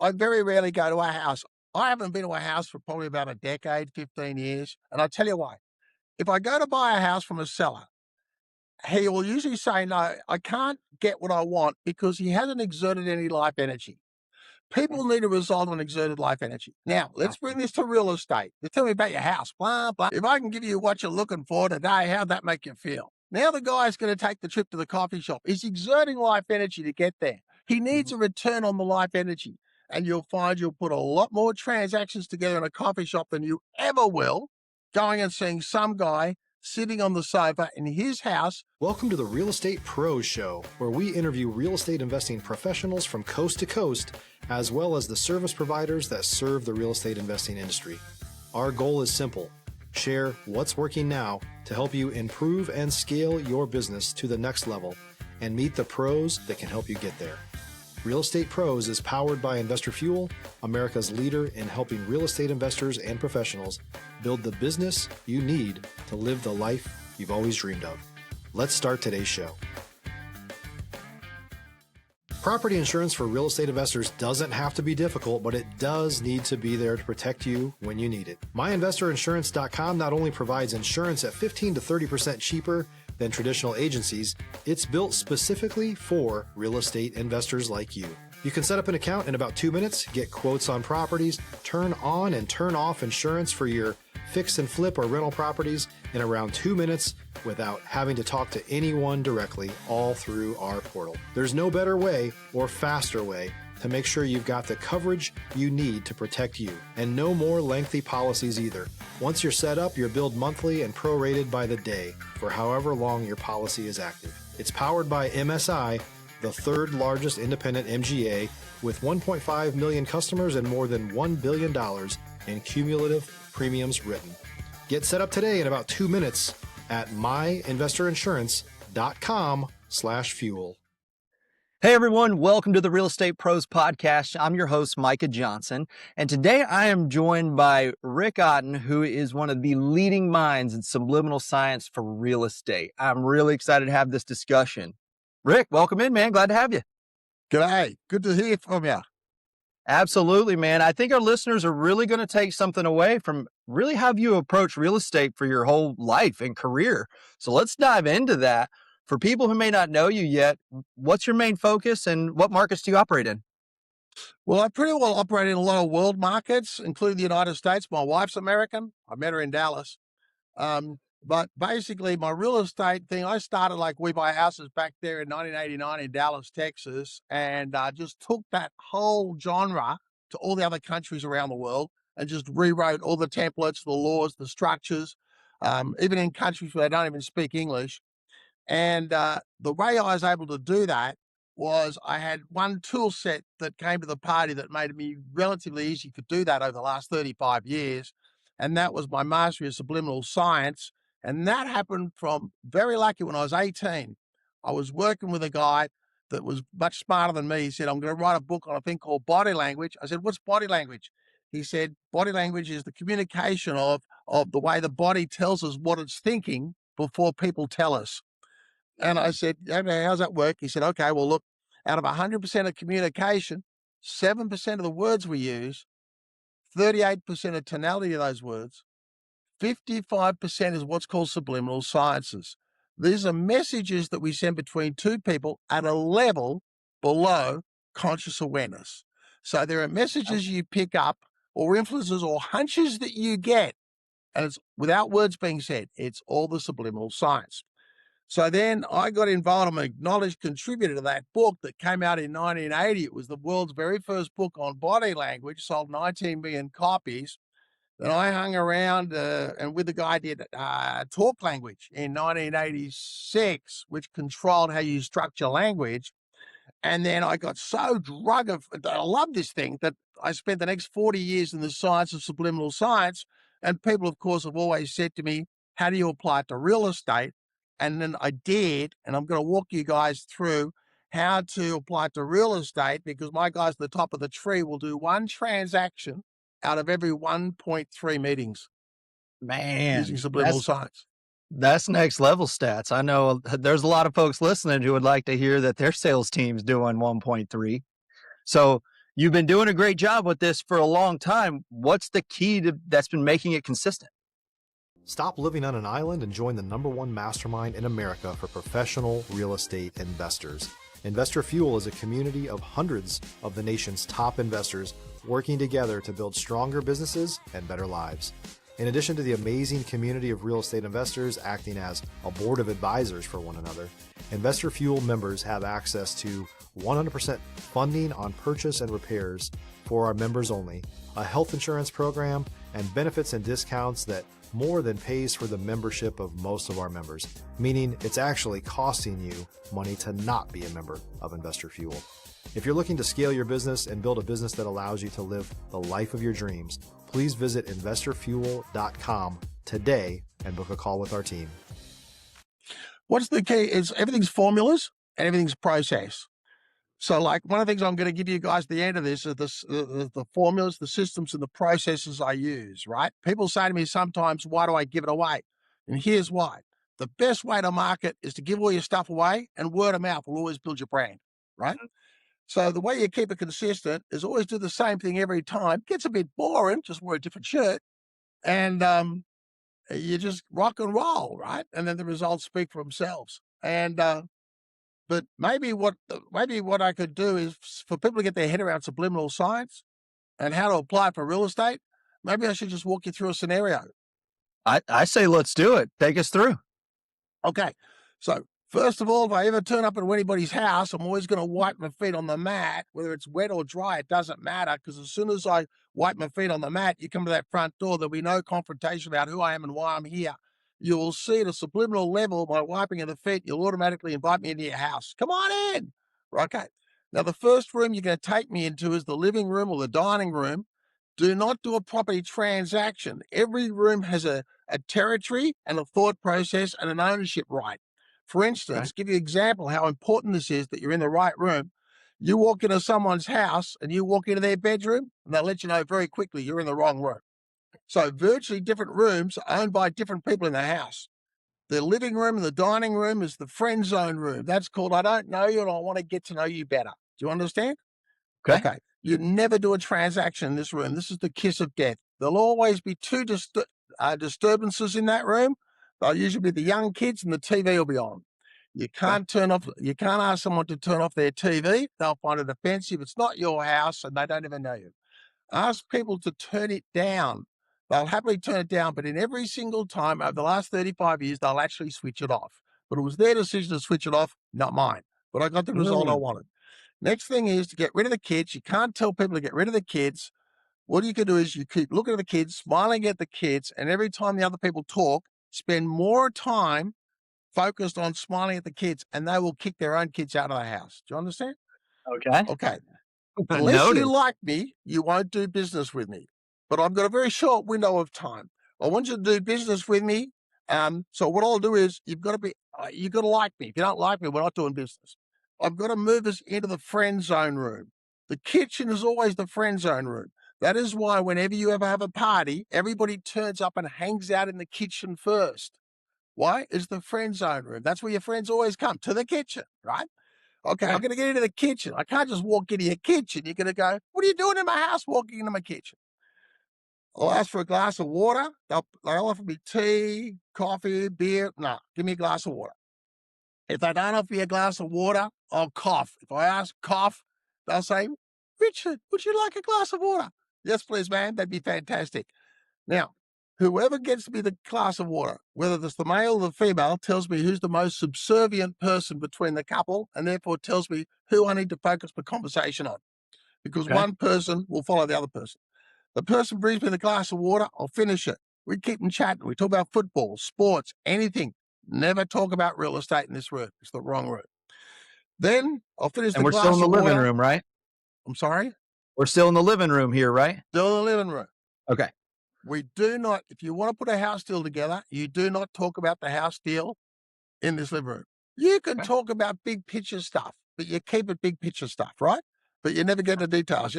I very rarely go to a house. I haven't been to a house for probably about a decade, 15 years. And I'll tell you why. If I go to buy a house from a seller, he will usually say, no, I can't get what I want because he hasn't exerted any life energy. People need to result on exerted life energy. Now, let's bring this to real estate. You tell me about your house, blah, blah. If I can give you what you're looking for today, how'd that make you feel? Now the guy's going to take the trip to the coffee shop. He's exerting life energy to get there. He needs a return on the life energy. And you'll find you'll put a lot more transactions together in a coffee shop than you ever will going and seeing some guy sitting on the sofa in his house. Welcome to the Real Estate Pros Show, where we interview real estate investing professionals from coast to coast, as well as the service providers that serve the real estate investing industry. Our goal is simple: share what's working now to help you improve and scale your business to the next level and meet the pros that can help you get there. Real Estate Pros is powered by Investor Fuel, America's leader in helping real estate investors and professionals build the business you need to live the life you've always dreamed of. Let's start today's show. Property insurance for real estate investors doesn't have to be difficult, but it does need to be there to protect you when you need it. MyInvestorInsurance.com not only provides insurance at 15 to 30% cheaper than traditional agencies, it's built specifically for real estate investors like you. You can set up an account in about 2 minutes, get quotes on properties, turn on and turn off insurance for your fix and flip or rental properties in around 2 minutes without having to talk to anyone directly, all through our portal. There's no better way or faster way to make sure you've got the coverage you need to protect you, and no more lengthy policies either. Once you're set up, you're billed monthly and prorated by the day for however long your policy is active. It's powered by MSI, the third largest independent MGA, with 1.5 million customers and more than $1 billion in cumulative premiums written. Get set up today in about 2 minutes at myinvestorinsurance.com/fuel. Hey everyone, welcome to the Real Estate Pros Podcast. I'm your host, Micah Johnson, and today I am joined by Rick Otton, who is one of the leading minds in subliminal science for real estate. I'm really excited to have this discussion. Rick, welcome in, man. Glad to have you. G'day. Good to hear from you. Absolutely, man. I think our listeners are really going to take something away from really how you approach real estate for your whole life and career. So let's dive into that. For people who may not know you yet, what's your main focus and what markets do you operate in? Well, I pretty well operate in a lot of world markets, including the United States. My wife's American. I met her in Dallas. But basically, my real estate thing, I started like We Buy Houses back there in 1989 in Dallas, Texas, and just took that whole genre to all the other countries around the world and just rewrote all the templates, the laws, the structures, even in countries where they don't even speak English. And the way I was able to do that was I had one tool set that came to the party that made me relatively easy to do that over the last 35 years. And that was my mastery of subliminal science. And that happened from very lucky when I was 18. I was working with a guy that was much smarter than me. He said, I'm going to write a book on a thing called body language. I said, what's body language? He said, body language is the communication of the way the body tells us what it's thinking before people tell us. And I said, okay, how's that work? He said, okay, well, look, out of 100% of communication, 7% of the words we use, 38% of tonality of those words, 55% is what's called subliminal sciences. These are messages that we send between two people at a level below conscious awareness. So there are messages you pick up or influences or hunches that you get, and it's without words being said. It's all the subliminal science. So then I got involved. I'm an acknowledged contributor to that book that came out in 1980. It was the world's very first book on body language, sold 19 million copies. Then I hung around and with the guy did talk language in 1986, which controlled how you structure language. And then I got so drug of, I love this thing, that I spent the next 40 years in the science of subliminal science. And people, of course, have always said to me, how do you apply it to real estate? And then I did, and I'm going to walk you guys through how to apply it to real estate, because my guys at the top of the tree will do one transaction out of every 1.3 meetings. Man, using subliminal science. That's next level stats. I know there's a lot of folks listening who would like to hear that their sales team's doing 1.3. So You've been doing a great job with this for a long time. What's the key that's been making it consistent? Stop living on an island and join the #1 mastermind in America for professional real estate investors. Investor Fuel is a community of hundreds of the nation's top investors working together to build stronger businesses and better lives. In addition to the amazing community of real estate investors acting as a board of advisors for one another, Investor Fuel members have access to 100% funding on purchase and repairs for our members only, a health insurance program, and benefits and discounts that more than pays for the membership of most of our members, meaning it's actually costing you money to not be a member of Investor Fuel. If you're looking to scale your business and build a business that allows you to live the life of your dreams, please visit investorfuel.com today and book a call with our team. What's the key is everything's formulas and everything's process. So like one of the things I'm going to give you guys at the end of this is the formulas, the systems, and the processes I use, right? People say to me sometimes, why do I give it away? And here's why. The best way to market is to give all your stuff away, and word of mouth will always build your brand, right? So the way you keep it consistent is always do the same thing every time. Gets a bit boring, just wear a different shirt. And you just rock and roll, right? And then the results speak for themselves. And but maybe what I could do is for people to get their head around subliminal science and how to apply it for real estate. Maybe I should just walk you through a scenario. I say let's do it. Take us through. Okay. So first of all, if I ever turn up at anybody's house, I'm always going to wipe my feet on the mat, whether it's wet or dry. It doesn't matter, because as soon as I wipe my feet on the mat, you come to that front door, there'll be no confrontation about who I am and why I'm here. You will see at a subliminal level, by wiping of the feet, you'll automatically invite me into your house. Come on in. Okay. Now, the first room you're going to take me into is the living room or the dining room. Do not do a property transaction. Every room has a territory and a thought process and an ownership right. For instance, give you an example how important this is that you're in the right room. You walk into someone's house and you walk into their bedroom, and they'll let you know very quickly you're in the wrong room. So virtually different rooms are owned by different people in the house. The living room and the dining room is the friend zone room. That's called I don't know you and I want to get to know you better. Do you understand? Okay. You never do a transaction in this room. This is the kiss of death. There'll always be two disturbances in that room. They'll usually be the young kids, and the TV will be on. You can't ask someone to turn off their TV. They'll find it offensive. It's not your house and they don't even know you. Ask people to turn it down. They'll happily turn it down, but in every single time over the last 35 years, they'll actually switch it off. But it was their decision to switch it off, not mine. But I got the result I wanted. Next thing is to get rid of the kids. You can't tell people to get rid of the kids. What you can do is you keep looking at the kids, smiling at the kids, and every time the other people talk, spend more time focused on smiling at the kids, and they will kick their own kids out of the house. Do you understand? Okay. Unless you like me, you won't do business with me. But I've got a very short window of time. I want you to do business with me. So what I'll do is you've got to like me. If you don't like me, we're not doing business. I've got to move us into the friend zone room. The kitchen is always the friend zone room. That is why whenever you ever have a party, everybody turns up and hangs out in the kitchen first. Why? It's the friend zone room. That's where your friends always come, to the kitchen, right? Okay, I'm going to get into the kitchen. I can't just walk into your kitchen. You're going to go, what are you doing in my house walking into my kitchen? I'll ask for a glass of water. They'll offer me tea, coffee, beer. No, give me a glass of water. If they don't offer me a glass of water, I'll cough. If I ask cough, they'll say, Richard, would you like a glass of water? Yes, please, ma'am. That'd be fantastic. Now, whoever gets me the glass of water, whether it's the male or the female, tells me who's the most subservient person between the couple, and therefore tells me who I need to focus my conversation on. Because one person will follow the other person. The person brings me the glass of water, I'll finish it. We keep them chatting. We talk about football, sports, anything. Never talk about real estate in this room. It's the wrong room. Then I'll finish the glass of water. And we're still in the living room, right? I'm sorry? We're still in the living room here, right? Still in the living room. Okay. We do not, if you want to put a house deal together, you do not talk about the house deal in this living room. You can talk about big picture stuff, but you keep it big picture stuff, right? But you never get into details,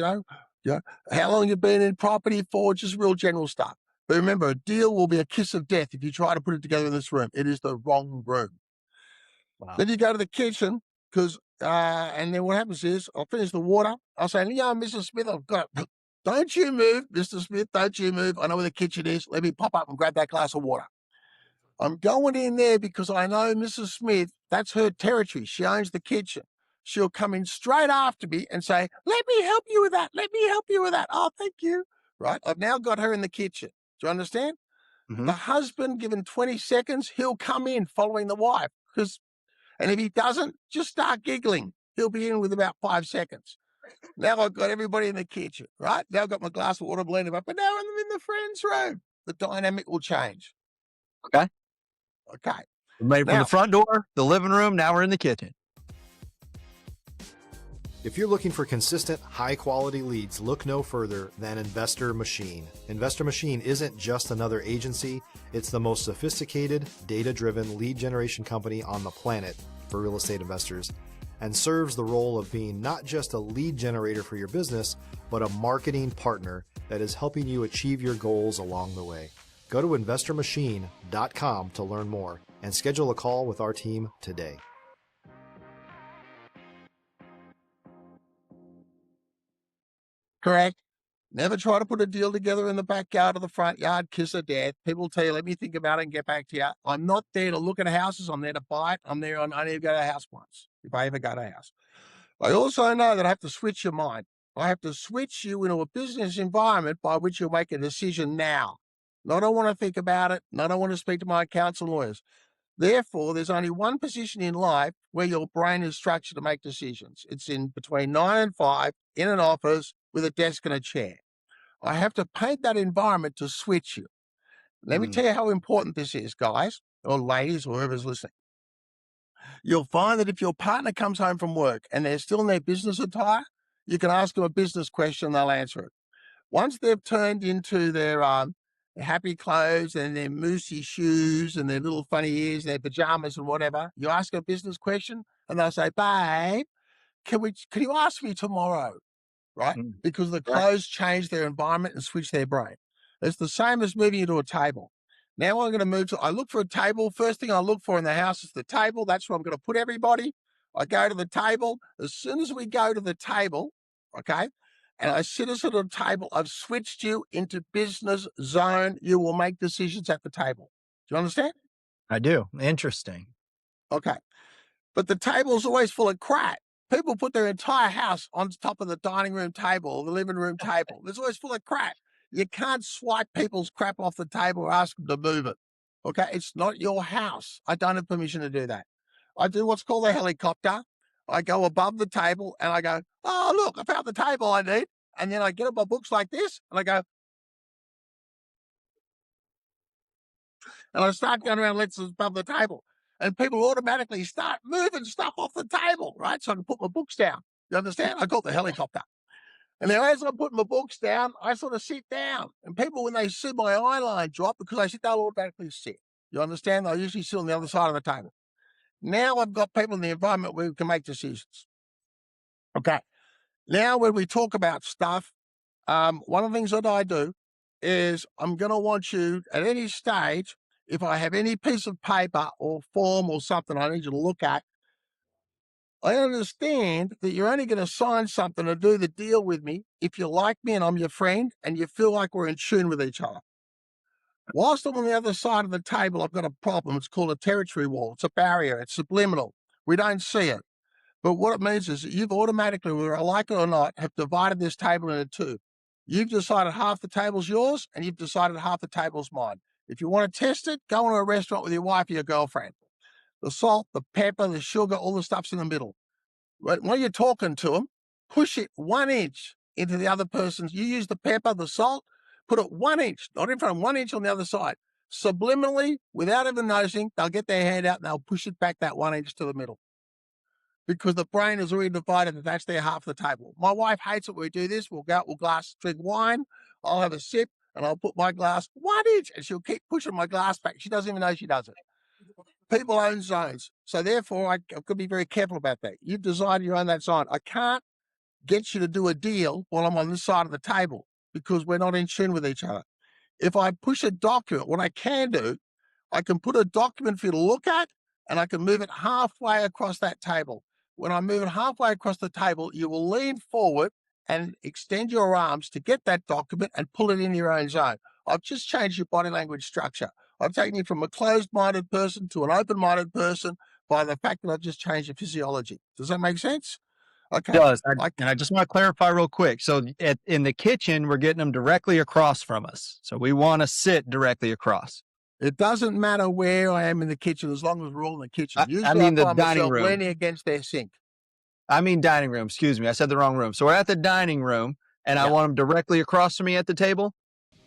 how long you've been in property for, just real general stuff. But remember, a deal will be a kiss of death if you try to put it together in this room. It is the wrong room. Wow. Then you go to the kitchen. because and then what happens is I'll finish the water. I'll say, Mrs. Smith, I've got it. Don't you move, Mr. Smith. Don't you move. I know where the kitchen is. Let me pop up and grab that glass of water. I'm going in there because I know Mrs. Smith, that's her territory. She owns the kitchen. She'll come in straight after me and say, let me help you with that. Let me help you with that. Oh, thank you. Right? I've now got her in the kitchen. Do you understand? Mm-hmm. The husband, given 20 seconds, he'll come in following the wife. And if he doesn't, just start giggling. He'll be in with about 5 seconds. Now I've got everybody in the kitchen, right? Now I've got my glass of water blended up, but now I'm in the friend's room. The dynamic will change. Okay. We made it from Now, the front door, the living room. Now we're in the kitchen. If you're looking for consistent, high-quality leads, look no further than Investor Machine. Investor Machine isn't just another agency. It's the most sophisticated, data-driven lead generation company on the planet for real estate investors, and serves the role of being not just a lead generator for your business, but a marketing partner that is helping you achieve your goals along the way. Go to investormachine.com to learn more and schedule a call with our team today. correct. Never try to put a deal together in the backyard or the front yard, kiss of death. People will tell you, let me think about it and get back to you. I'm not there to look at houses. I'm there to buy it. I only go to a house once, if I ever go to a house. I also know that I have to switch your mind. I have to switch you into a business environment by which you'll make a decision now. No, I don't want to think about it. No, I don't want to speak to my accountants and lawyers. Therefore, there's only one position in life where your brain is structured to make decisions. It's in between 9 and 5 in an office with a desk and a chair. I have to paint that environment to switch you. Let me tell you how important this is, guys, or ladies, or whoever's listening. You'll find that if your partner comes home from work and they're still in their business attire, you can ask them a business question, they'll answer it. Once they've turned into their happy clothes and their moosey shoes and their little funny ears, their pajamas and whatever, you ask a business question and they'll say, babe, can you ask me tomorrow? Right? Because the clothes change their environment and switch their brain. It's the same as moving you to a table. Now I'm going to move to, I look for a table. First thing I look for in the house is the table. That's where I'm going to put everybody. I go to the table. As soon as we go to the table, okay, and I sit us at a table, I've switched you into business zone. You will make decisions at the table. Do you understand? I do. Interesting. Okay. But the table's always full of crap. People put their entire house on top of the dining room table or the living room table. It's always full of crap. You can't swipe people's crap off the table or ask them to move it. Okay? It's not your house. I don't have permission to do that. I do what's called a helicopter. I go above the table and I go, oh, look, I found the table I need. And then I get up my books like this and I go, and I start going around let's above the table. And people automatically start moving stuff off the table, right? So I can put my books down. You understand? I call it the helicopter. And now as I'm putting my books down, I sort of sit down. And people, when they see my eye line drop, because I sit, they'll automatically sit. You understand? I usually sit on the other side of the table. Now I've got people in the environment where we can make decisions. Okay. Now when we talk about stuff, one of the things that I do is I'm going to want you at any stage, if I have any piece of paper or form or something I need you to look at, I understand that you're only going to sign something to do the deal with me if you like me and I'm your friend and you feel like we're in tune with each other. Whilst I'm on the other side of the table, I've got a problem. It's called a territory wall. It's a barrier. It's subliminal. We don't see it. But what it means is that you've automatically, whether I like it or not, have divided this table into two. You've decided half the table's yours and you've decided half the table's mine. If you want to test it, go into a restaurant with your wife or your girlfriend. The salt, the pepper, the sugar, all the stuff's in the middle. Right? When you're talking to them, push it 1 inch into the other person's. You use the pepper, the salt, put it 1 inch, not in front, 1 inch on the other side. Subliminally, without even noticing, they'll get their hand out and they'll push it back that 1 inch to the middle. Because the brain is already divided that that's their half of the table. My wife hates it when we do this. We'll go out, we'll drink wine. I'll have a sip and I'll put my glass 1 inch and she'll keep pushing my glass back. She doesn't even know she does it. People own zones. So therefore, I've got to be very careful about that. You've decided you own that zone. I can't get you to do a deal while I'm on this side of the table because we're not in tune with each other. If I push a document, what I can do, I can put a document for you to look at and I can move it halfway across that table. When I'm moving halfway across the table, you will lean forward and extend your arms to get that document and pull it in your own zone. I've just changed your body language structure. I've taken you from a closed-minded person to an open-minded person by the fact that I've just changed your physiology. Does that make sense? Okay. Does. And I just want to clarify real quick. So in the kitchen, we're getting them directly across from us. So we want to sit directly across. It doesn't matter where I am in the kitchen as long as we're all in the kitchen. I mean the find dining myself room. leaning against their sink. I mean dining room. Excuse me. I said the wrong room. So we're at the dining room, and I want them directly across from me at the table.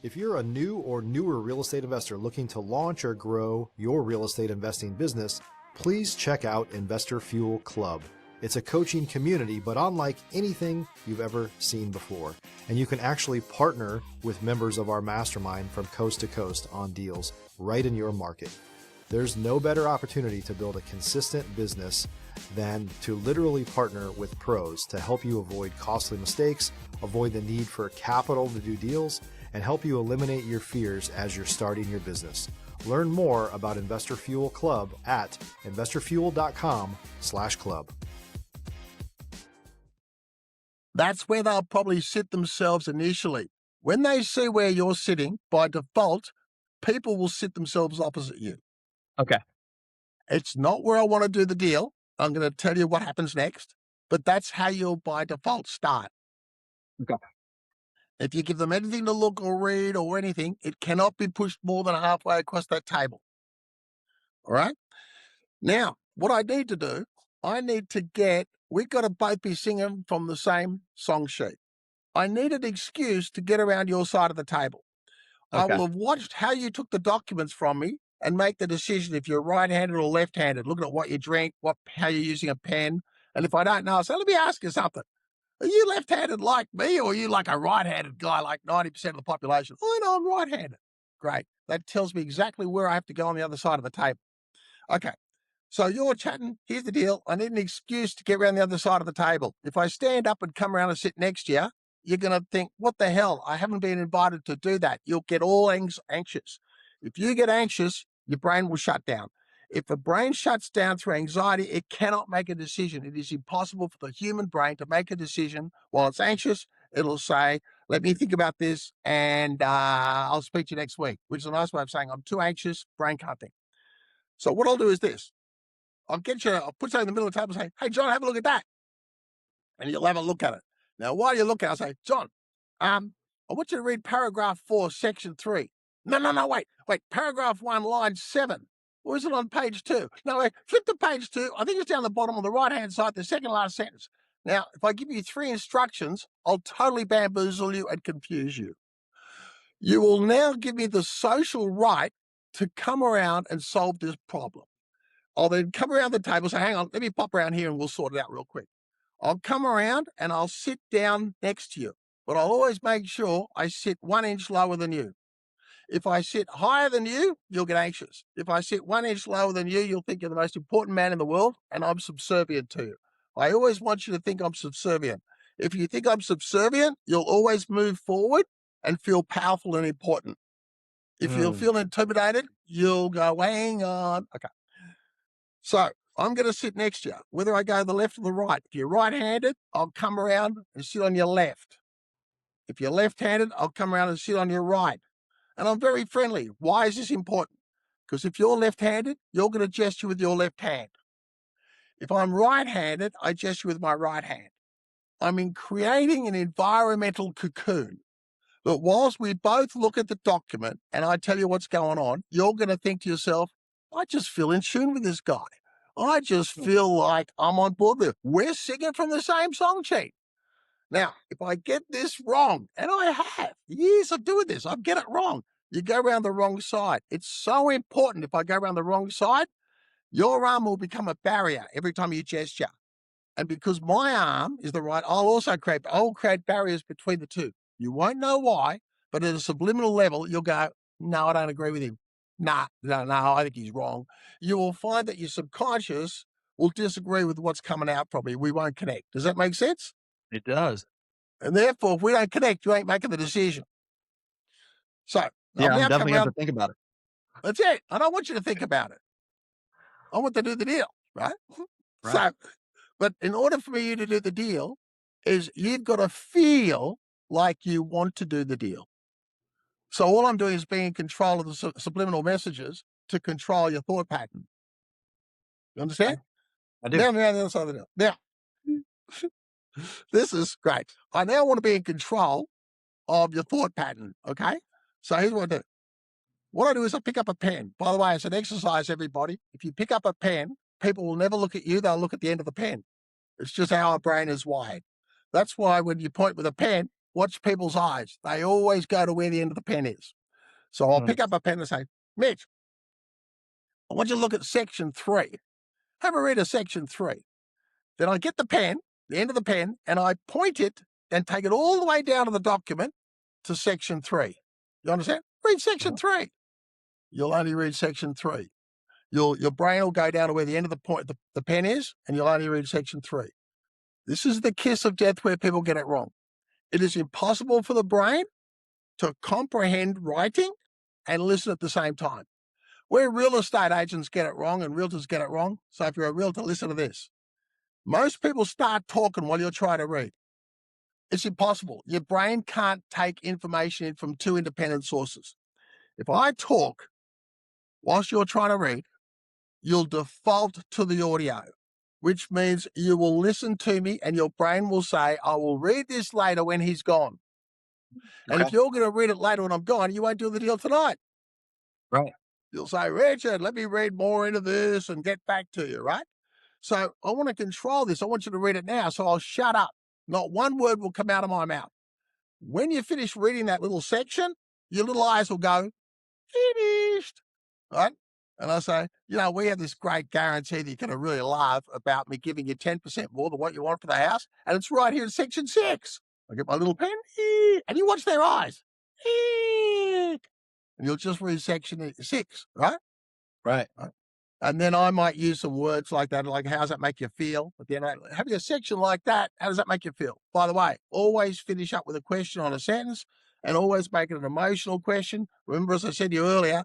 If you're a new or newer real estate investor looking to launch or grow your real estate investing business, please check out Investor Fuel Club. It's a coaching community, but unlike anything you've ever seen before. And you can actually partner with members of our mastermind from coast to coast on deals right in your market. There's no better opportunity to build a consistent business than to literally partner with pros to help you avoid costly mistakes, avoid the need for capital to do deals, and help you eliminate your fears as you're starting your business. Learn more about Investor Fuel Club at investorfuel.com/club. That's where they'll probably sit themselves initially. When they see where you're sitting, by default, people will sit themselves opposite you. Okay. It's not where I want to do the deal. I'm going to tell you what happens next, but that's how you'll by default start. Okay. If you give them anything to look or read or anything, it cannot be pushed more than halfway across that table. All right? Now, what I need to do, we've got to both be singing from the same song sheet. I need an excuse to get around your side of the table. Okay. I will have watched how you took the documents from me and make the decision if you're right-handed or left-handed, looking at what you drink, how you're using a pen. And if I don't know, I say, let me ask you something. Are you left-handed like me, or are you like a right-handed guy like 90% of the population? Oh, no, I'm right-handed. Great. That tells me exactly where I have to go on the other side of the table. Okay. So you're chatting. Here's the deal. I need an excuse to get around the other side of the table. If I stand up and come around and sit next to you, you're going to think, what the hell? I haven't been invited to do that. You'll get all anxious. If you get anxious, your brain will shut down. If the brain shuts down through anxiety, it cannot make a decision. It is impossible for the human brain to make a decision while it's anxious. It'll say, let me think about this, and I'll speak to you next week, which is a nice way of saying I'm too anxious, brain can't think. So what I'll do is this. I'll put you in the middle of the table and say, hey, John, have a look at that. And you'll have a look at it. Now, while you look at it, I'll say, John, I want you to read paragraph 4, section 3. No, wait, paragraph 1, line 7. Or is it on page 2? No, wait, flip to page 2. I think it's down the bottom on the right-hand side, the second last sentence. Now, if I give you 3 instructions, I'll totally bamboozle you and confuse you. You will now give me the social right to come around and solve this problem. I'll then come around the table and say, hang on, let me pop around here and we'll sort it out real quick. I'll come around and I'll sit down next to you, but I'll always make sure I sit 1 inch lower than you. If I sit higher than you, you'll get anxious. If I sit 1 inch lower than you, you'll think you're the most important man in the world and I'm subservient to you. I always want you to think I'm subservient. If you think I'm subservient, you'll always move forward and feel powerful and important. If you'll feel intimidated, you'll go, hang on. Okay. So I'm going to sit next to you, whether I go the left or the right. If you're right-handed, I'll come around and sit on your left. If you're left-handed, I'll come around and sit on your right. And I'm very friendly. Why is this important? Because if you're left-handed, you're going to gesture with your left hand. If I'm right-handed, I gesture with my right hand. I'm creating an environmental cocoon. But whilst we both look at the document and I tell you what's going on, you're going to think to yourself, I just feel in tune with this guy. I just feel like I'm on board with it. We're singing from the same song sheet. Now, if I get this wrong, and I have years of doing this, I get it wrong. You go around the wrong side. It's so important. If I go around the wrong side, your arm will become a barrier every time you gesture. And because my arm is the right, I'll create barriers between the two. You won't know why, but at a subliminal level, you'll go, no, I don't agree with him. No, I think he's wrong. You will find that your subconscious will disagree with what's coming out from me. We won't connect. Does that make sense? It does. And therefore, if we don't connect, you ain't making the decision. So, yeah, I'm definitely going to think about it. That's it. I don't want you to think about it. I want to do the deal, right? Right. So, But in order for you to do the deal, is you've got to feel like you want to do the deal. So all I'm doing is being in control of the subliminal messages to control your thought pattern. You understand? I do. Now, the other side of the deal. Now, this is great. I now want to be in control of your thought pattern, okay? So here's what I do. What I do is I pick up a pen. By the way, it's an exercise, everybody. If you pick up a pen, people will never look at you. They'll look at the end of the pen. It's just how our brain is wired. That's why when you point with a pen, watch people's eyes. They always go to where the end of the pen is. So I'll pick up a pen and say, Mitch, I want you to look at section 3. Have a read of section 3. Then I get the pen, the end of the pen, and I point it and take it all the way down to the document to section 3. You understand? Read section 3. You'll only read section 3. Your brain will go down to where the end of the pen is, and you'll only read section 3. This is the kiss of death where people get it wrong. It is impossible for the brain to comprehend writing and listen at the same time. Where real estate agents get it wrong and realtors get it wrong, so if you're a realtor, listen to this. Most people start talking while you're trying to read. It's impossible. Your brain can't take information in from two independent sources. If I talk whilst you're trying to read, you'll default to the audio, which means you will listen to me and your brain will say, I will read this later when he's gone. And if you're going to read it later when I'm gone, you won't do the deal tonight. Right. You'll say, Richard, let me read more into this and get back to you, right? So I want to control this. I want you to read it now. So I'll shut up. Not one word will come out of my mouth. When you finish reading that little section, your little eyes will go, finished, right? And I say, we have this great guarantee that you're going to really love about me giving you 10% more than what you want for the house. And it's right here in section 6. I get my little pen, and you watch their eyes. And you'll just read section 6, right? Right. And then I might use some words like that, like, how does that make you feel? But then having a section like that, how does that make you feel? By the way, always finish up with a question on a sentence and always make it an emotional question. Remember, as I said to you earlier,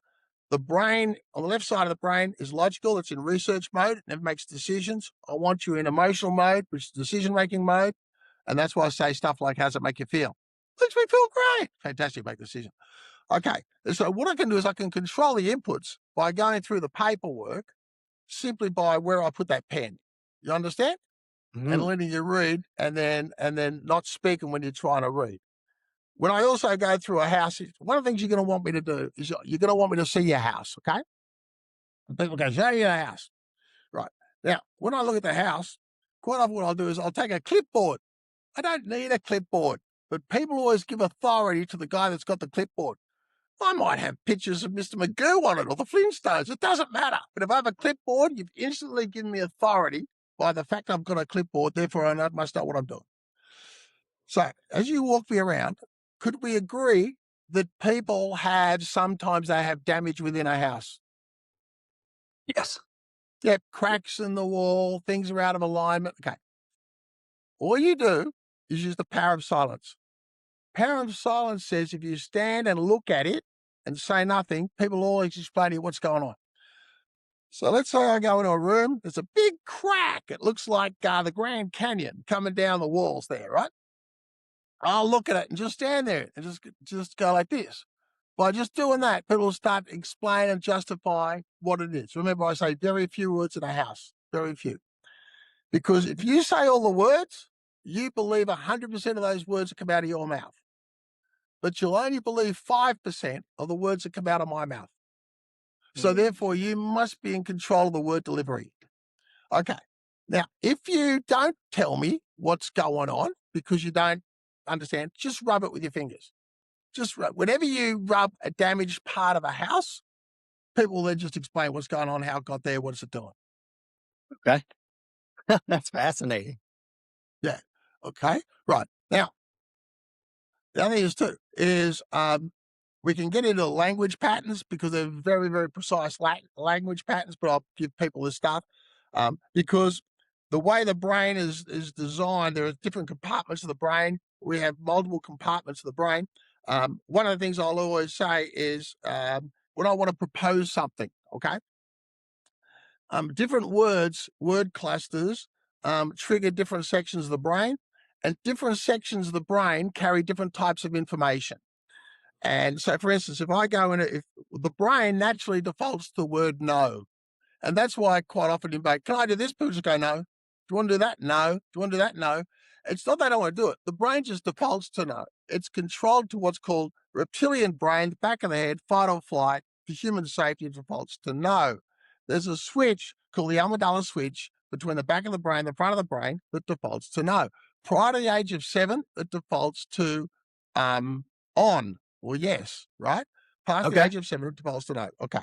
the brain, on the left side of the brain, is logical. It's in research mode. It never makes decisions. I want you in emotional mode, which is decision-making mode. And that's why I say stuff like, how does it make you feel? Makes me feel great. Fantastic, make a decision. Okay, so what I can do is I can control the inputs by going through the paperwork simply by where I put that pen. You understand? And letting you read and then not speaking when you're trying to read. When I also go through a house, one of the things you're going to want me to do is you're going to want me to see your house, okay? And people go, show you the house. Right. Now, when I look at the house, quite often what I'll do is I'll take a clipboard. I don't need a clipboard, but people always give authority to the guy that's got the clipboard. I might have pictures of Mr. Magoo on it or the Flintstones. It doesn't matter. But if I have a clipboard, you've instantly given me authority by the fact I've got a clipboard. Therefore, I must know what I'm doing. So as you walk me around, could we agree that people sometimes they have damage within a house? Yes. Yep, cracks in the wall, things are out of alignment. Okay. All you do is use the power of silence. Power of silence says if you stand and look at it and say nothing, people always explain to you what's going on. So let's say I go into a room, there's a big crack. It looks like the Grand Canyon coming down the walls there, right? I'll look at it and just stand there and just go like this. By just doing that, people will start to explain and justify what it is. Remember, I say very few words in a house, very few. Because if you say all the words, you believe 100% of those words that come out of your mouth. But you'll only believe 5% of the words that come out of my mouth. So therefore, you must be in control of the word delivery. Okay. Now, if you don't tell me what's going on because you don't understand, just rub it with your fingers. Just whenever you rub a damaged part of a house, people will then just explain what's going on, how it got there, what's it doing. Okay. That's fascinating. Yeah. Okay. Right. Now, the other thing is we can get into language patterns because they're very, very precise language patterns, but I'll give people this stuff because the way the brain is designed, there are different compartments of the brain. We have multiple compartments of the brain. One of the things I'll always say is when I want to propose something, okay? Different word clusters trigger different sections of the brain, and different sections of the brain carry different types of information. And so, for instance, if I go in, if the brain naturally defaults to the word no, and that's why quite often you make, can I do this? People just go, no. Do you want to do that? No. Do you want to do that? No. It's not that I don't want to do it. The brain just defaults to no. It's controlled to what's called reptilian brain, the back of the head, fight or flight. For human safety, it defaults to no. There's a switch called the amygdala switch between the back of the brain, the front of the brain, that defaults to no. Prior to the age of 7, it defaults to on or yes, right? Past the age of 7, it defaults to no. Okay.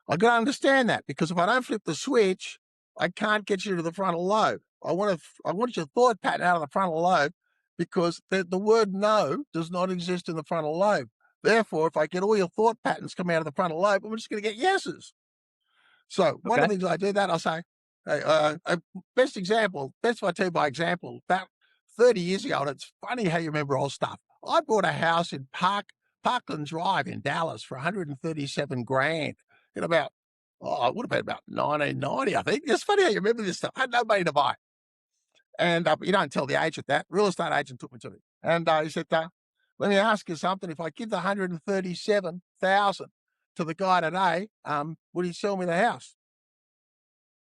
I got to understand that, because if I don't flip the switch, I can't get you to the frontal lobe. I want your thought pattern out of the frontal lobe, because the word no does not exist in the frontal lobe. Therefore, if I get all your thought patterns coming out of the frontal lobe, I'm just going to get yeses. So one of the things I do that, I'll say, hey, best example, best if I tell you by example, about 30 years ago, and it's funny how you remember old stuff. I bought a house in Parkland Drive in Dallas for $137,000. In about, it would have been about 1990, I think. It's funny how you remember this stuff. I had no money to buy. And you don't tell the agent that. Real estate agent took me to me. And he said, let me ask you something. If I give the $137,000 to the guy today, would he sell me the house?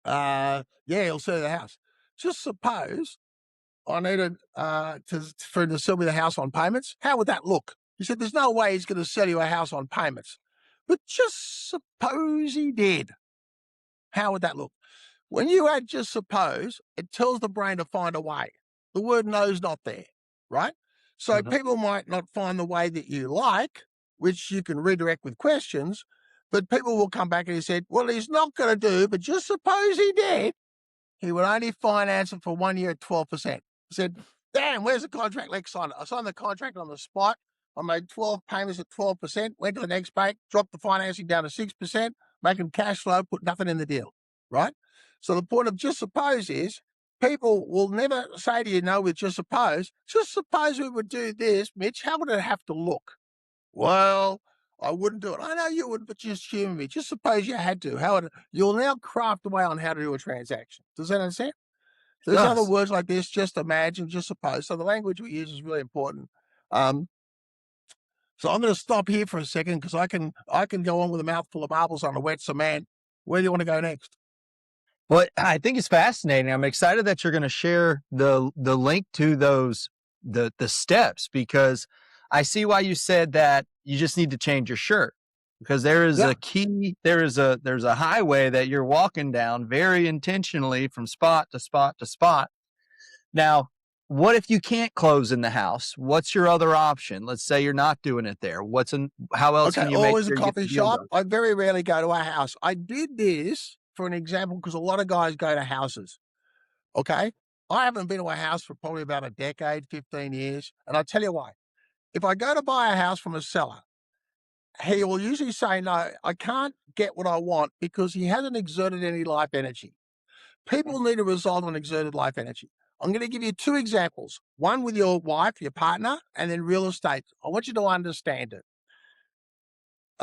Yeah, he'll sell the house. Just suppose I needed for him to sell me the house on payments. How would that look? He said, there's no way he's going to sell you a house on payments. But just suppose he did. How would that look? When you add just suppose, it tells the brain to find a way. The word no's not there, right? So people might not find the way that you like, which you can redirect with questions, but people will come back and he said, well, he's not going to do, but just suppose he did. He would only finance it for 1 year at 12%. I said, damn, where's the contract? Let's sign it. I signed the contract on the spot. I made 12 payments at 12%, went to the next bank, dropped the financing down to 6%, making cash flow, put nothing in the deal, right? So the point of just suppose is, people will never say to you, no, with just suppose we would do this, Mitch, how would it have to look? Well, I wouldn't do it. I know you would, but just humor me. Just suppose you had to. You'll now craft a way on how to do a transaction. Does that understand? There's other words like this, just imagine, just suppose. So the language we use is really important. So I'm going to stop here for a second, because I can go on with a mouthful of marbles on a wet cement. Where do you want to go next? Well, I think it's fascinating. I'm excited that you're going to share the link to those the steps, because I see why you said that you just need to change your shirt, because there is a key, there's a highway that you're walking down very intentionally from spot to spot to spot. Now, what if you can't close in the house? What's your other option? Let's say you're not doing it there. How else can you make always sure a coffee shop? I very rarely go to a house. I did this for an example, because a lot of guys go to houses. Okay. I haven't been to a house for probably about a decade, 15 years. And I'll tell you why. If I go to buy a house from a seller, he will usually say, no, I can't get what I want, because he hasn't exerted any life energy. People need a result on exerted life energy. I'm going to give you 2 examples, one with your wife, your partner, and then real estate. I want you to understand it.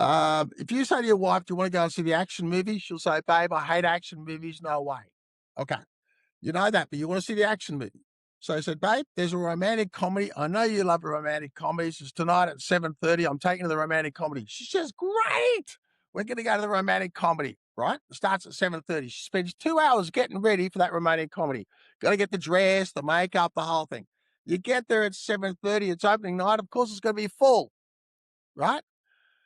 If you say to your wife, do you want to go and see the action movie? She'll say, babe, I hate action movies. No way. Okay. You know that, but you want to see the action movie. So I said, babe, there's a romantic comedy. I know you love a romantic comedy. It's tonight at 7:30. I'm taking you to the romantic comedy. She says, great. We're going to go to the romantic comedy, right? It starts at 7:30. She spends 2 hours getting ready for that romantic comedy. Got to get the dress, the makeup, the whole thing. You get there at 7:30. It's opening night. Of course, it's going to be full, right?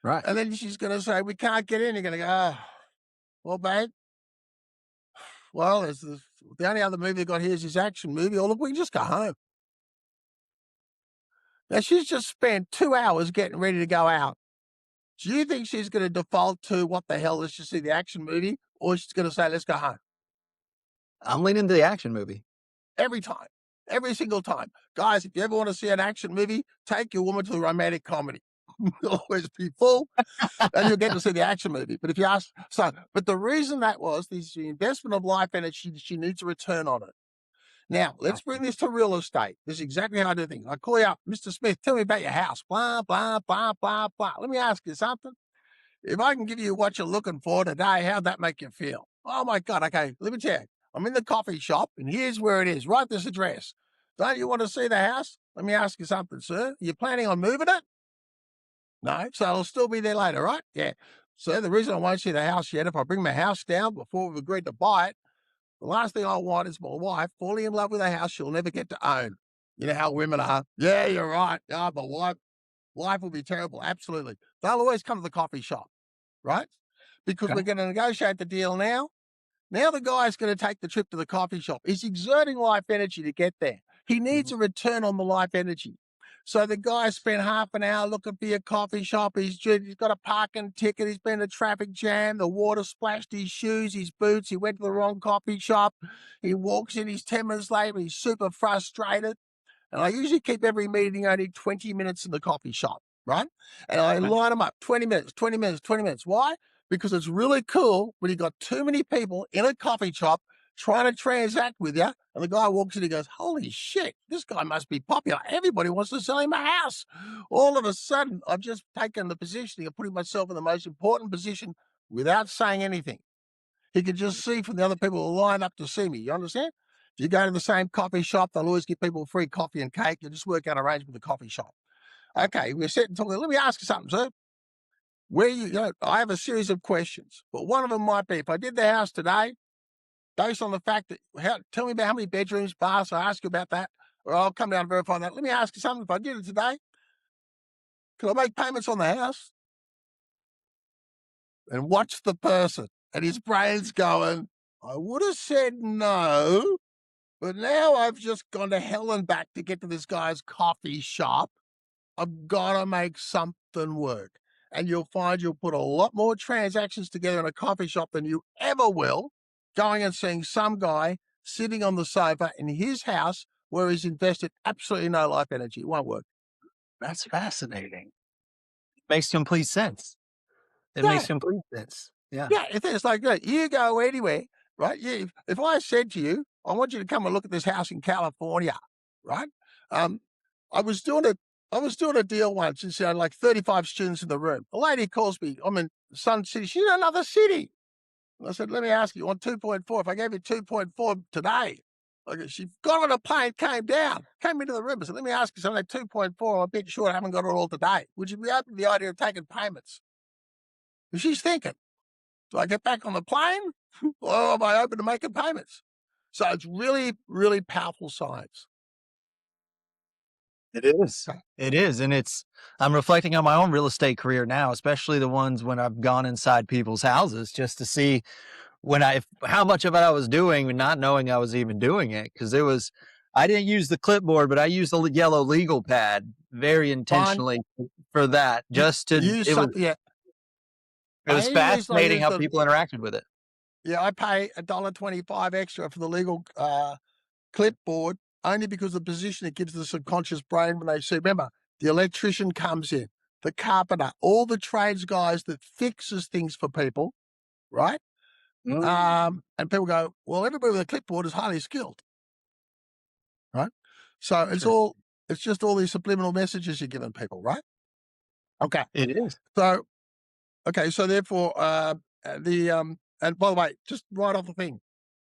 Right. And then she's going to say, we can't get in. You're going to go, well, babe, well, the only other movie they got here is this action movie. Or look, we can just go home. Now, she's just spent 2 hours getting ready to go out. Do you think she's going to default to, what the hell, let's just see the action movie? Or she's going to say, let's go home? I'm leaning to the action movie. Every time. Every single time. Guys, if you ever want to see an action movie, take your woman to the romantic comedy. It'll always be full, and you'll get to see the action movie. But if you ask, but the reason that was, the investment of life energy, she needs a return on it. Now, let's bring this to real estate. This is exactly how I do things. I call you up, Mr. Smith, tell me about your house. Blah, blah, blah, blah, blah. Let me ask you something. If I can give you what you're looking for today, how'd that make you feel? Oh, my God. Okay, let me tell you. I'm in the coffee shop, and here's where it is. Write this address. Don't you want to see the house? Let me ask you something, sir. Are you planning on moving it? No, so it'll still be there later, right? Yeah. So the reason I won't see the house yet, if I bring my house down before we've agreed to buy it, the last thing I want is my wife falling in love with a house she'll never get to own. You know how women are. Yeah, you're right. Yeah, but life will be terrible. Absolutely. They'll always come to the coffee shop, right? Because Okay. we're going to negotiate the deal now. Now the guy's going to take the trip to the coffee shop. He's exerting life energy to get there. He needs a return on the life energy. So the guy spent half an hour looking for a coffee shop. He's got a parking ticket. He's been in a traffic jam. The water splashed his shoes, his boots. He went to the wrong coffee shop. He walks in. He's 10 minutes late. He's super frustrated. And I usually keep every meeting only 20 minutes in the coffee shop, right? And I line them up 20 minutes, 20 minutes, 20 minutes. Why? Because it's really cool when you got too many people in a coffee shop trying to transact with you. And the guy walks in, he goes, holy shit, this guy must be popular. Everybody wants to sell him a house. All of a sudden, I've just taken the positioning of putting myself in the most important position without saying anything. He could just see from the other people who line up to see me. You understand? If you go to the same coffee shop, they'll always give people free coffee and cake. You just work out an arrangement with the coffee shop. Okay, we're sitting talking. Let me ask you something, sir. I have a series of questions, but one of them might be, if I did the house today, based on the fact that, tell me about how many bedrooms, baths, I ask you about that, or I'll come down and verify that. Let me ask you something. If I did it today, can I make payments on the house? And watch the person, and his brain's going, I would have said no, but now I've just gone to hell and back to get to this guy's coffee shop. I've got to make something work. And you'll find you'll put a lot more transactions together in a coffee shop than you ever will going and seeing some guy sitting on the sofa in his house where he's invested absolutely no life energy. It won't work. That's fascinating. Makes complete sense. It makes Yeah. complete sense. Yeah. Yeah, it's like that. You go anywhere, right? If I said to you, I want you to come and look at this house in California, right? I was doing a deal once, and she had like 35 students in the room. A lady calls me. I'm in Sun City. She's in another city. And I said, let me ask you, on 2.4, if I gave you 2.4 today, she got on a plane, came into the room. I said, let me ask you something, like 2.4, I'm a bit short, I haven't got it all today. Would you be open to the idea of taking payments? And she's thinking, do I get back on the plane or am I open to making payments? So it's really, really powerful science. It is. It is. And I'm reflecting on my own real estate career now, especially the ones when I've gone inside people's houses just to see how much of it I was doing, not knowing I was even doing it. Cause I didn't use the clipboard, but I used the yellow legal pad very intentionally for that. It was fascinating how people interacted with it. Yeah. I pay $1.25 extra for the legal clipboard only because of the position it gives the subconscious brain when they see. Remember, the electrician comes in, the carpenter, all the trades guys that fixes things for people, right? And people go, well, everybody with a clipboard is highly skilled, right? So it's just all these subliminal messages you're giving people, right? Okay. It is. So, so therefore, and by the way, just right off the thing,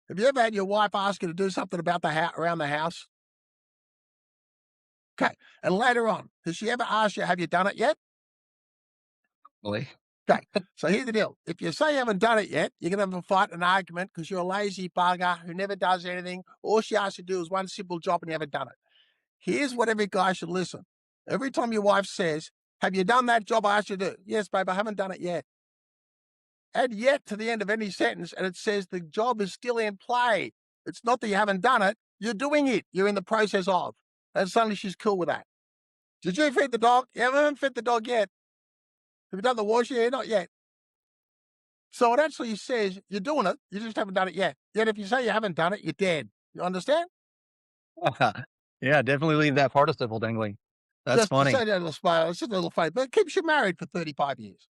have you ever had your wife ask you to do something about around the house? Okay. And later on, has she ever asked you, have you done it yet? Really? Okay. So here's the deal. If you say you haven't done it yet, you're going to have a fight, an argument, because you're a lazy bugger who never does anything. All she asks you to do is one simple job and you haven't done it. Here's what every guy should listen. Every time your wife says, have you done that job I asked you to do? Yes, babe, I haven't done it yet. Add yet to the end of any sentence, and it says the job is still in play. It's not that you haven't done it. You're doing it. You're in the process of. And suddenly she's cool with that. Did you feed the dog? You haven't fed the dog yet. Have you done the washing? Yeah, not yet. So it actually says you're doing it. You just haven't done it yet. Yet if you say you haven't done it, you're dead. You understand? Yeah, definitely leave that participle dangling. That's funny. Say that little smile. It's just a little funny, but it keeps you married for 35 years.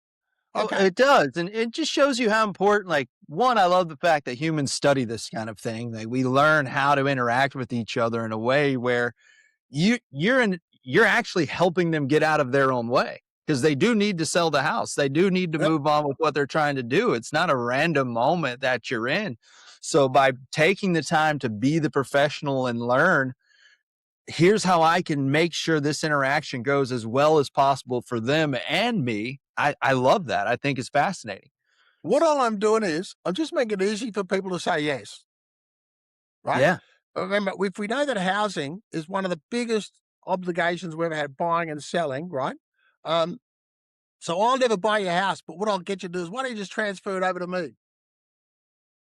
Okay. Well, it does. And it just shows you how important, like, one, I love the fact that humans study this kind of thing. Like, we learn how to interact with each other in a way where you're actually helping them get out of their own way, because they do need to sell the house. They do need to move on with what they're trying to do. It's not a random moment that you're in. So by taking the time to be the professional and learn, here's how I can make sure this interaction goes as well as possible for them and me. I love that. I think it's fascinating. What all I'm doing is I'm just making it easy for people to say yes, right? Yeah. Remember, if we know that housing is one of the biggest obligations we've ever had, buying and selling, right? So I'll never buy your house, but what I'll get you to do is, why don't you just transfer it over to me?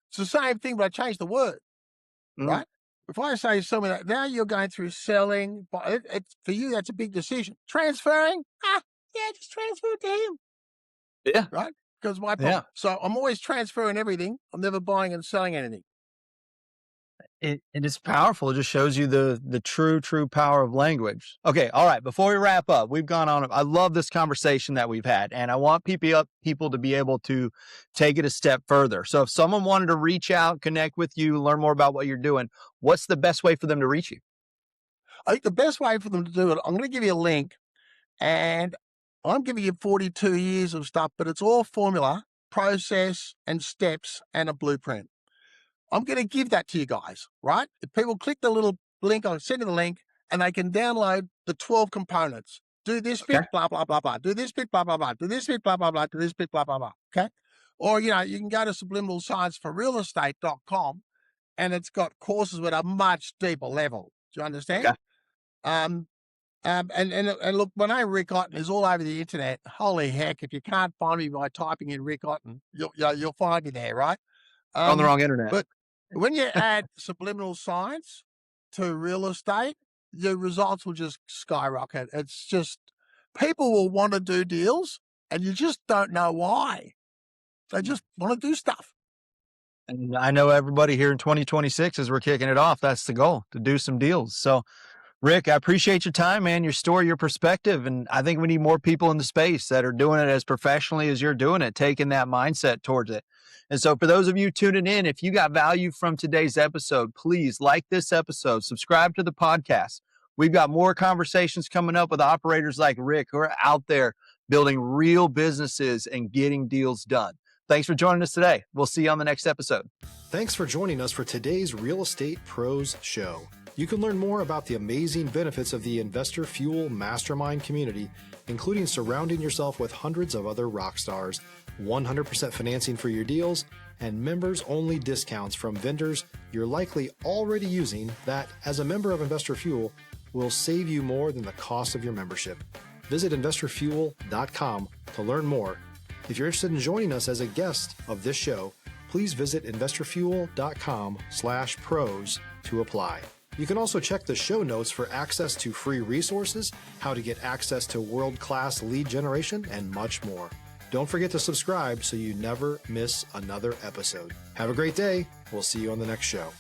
It's the same thing, but I changed the word, Mm, right? If I say to someone that now you're going through selling, but it's for you, that's a big decision. Transferring, yeah, just transfer it to him, yeah. right? Because my Yeah. problem. So I'm always transferring everything. I'm never buying and selling anything. It is powerful. It just shows you the true power of language. Okay, all right. Before we wrap up, we've gone on. I love this conversation that we've had, and I want people to be able to take it a step further. So, if someone wanted to reach out, connect with you, learn more about what you're doing, what's the best way for them to reach you? I think the best way for them to do it, I'm going to give you a link, and I'm giving you 42 years of stuff, but it's all formula, process, and steps, and a blueprint. I'm going to give that to you guys, right? If people click the little link, I'll send you the link, and they can download the 12 components. Do this Okay. bit, blah, blah, blah, blah. Do this bit, blah, blah, blah. Do this bit, blah, blah, blah. Do this bit, blah, blah, blah. Okay? Or, you can go to subliminalscienceforrealestate.com, and it's got courses with a much deeper level. Do you understand? Okay. And look, my name Rick Otton is all over the internet. Holy heck! If you can't find me by typing in Rick Otton, you'll find me there, right? On the wrong internet. But when you add subliminal science to real estate, your results will just skyrocket. It's just, people will want to do deals, and you just don't know why. They just want to do stuff. And I know everybody here in 2026, as we're kicking it off, that's the goal, to do some deals. So, Rick, I appreciate your time, man, your story, your perspective. And I think we need more people in the space that are doing it as professionally as you're doing it, taking that mindset towards it. And so for those of you tuning in, if you got value from today's episode, please like this episode, subscribe to the podcast. We've got more conversations coming up with operators like Rick who are out there building real businesses and getting deals done. Thanks for joining us today. We'll see you on the next episode. Thanks for joining us for today's Real Estate Pros Show. You can learn more about the amazing benefits of the Investor Fuel Mastermind community, including surrounding yourself with hundreds of other rock stars, 100% financing for your deals, and members-only discounts from vendors you're likely already using that, as a member of Investor Fuel, will save you more than the cost of your membership. Visit investorfuel.com to learn more. If you're interested in joining us as a guest of this show, please visit investorfuel.com/pros to apply. You can also check the show notes for access to free resources, how to get access to world-class lead generation, and much more. Don't forget to subscribe so you never miss another episode. Have a great day. We'll see you on the next show.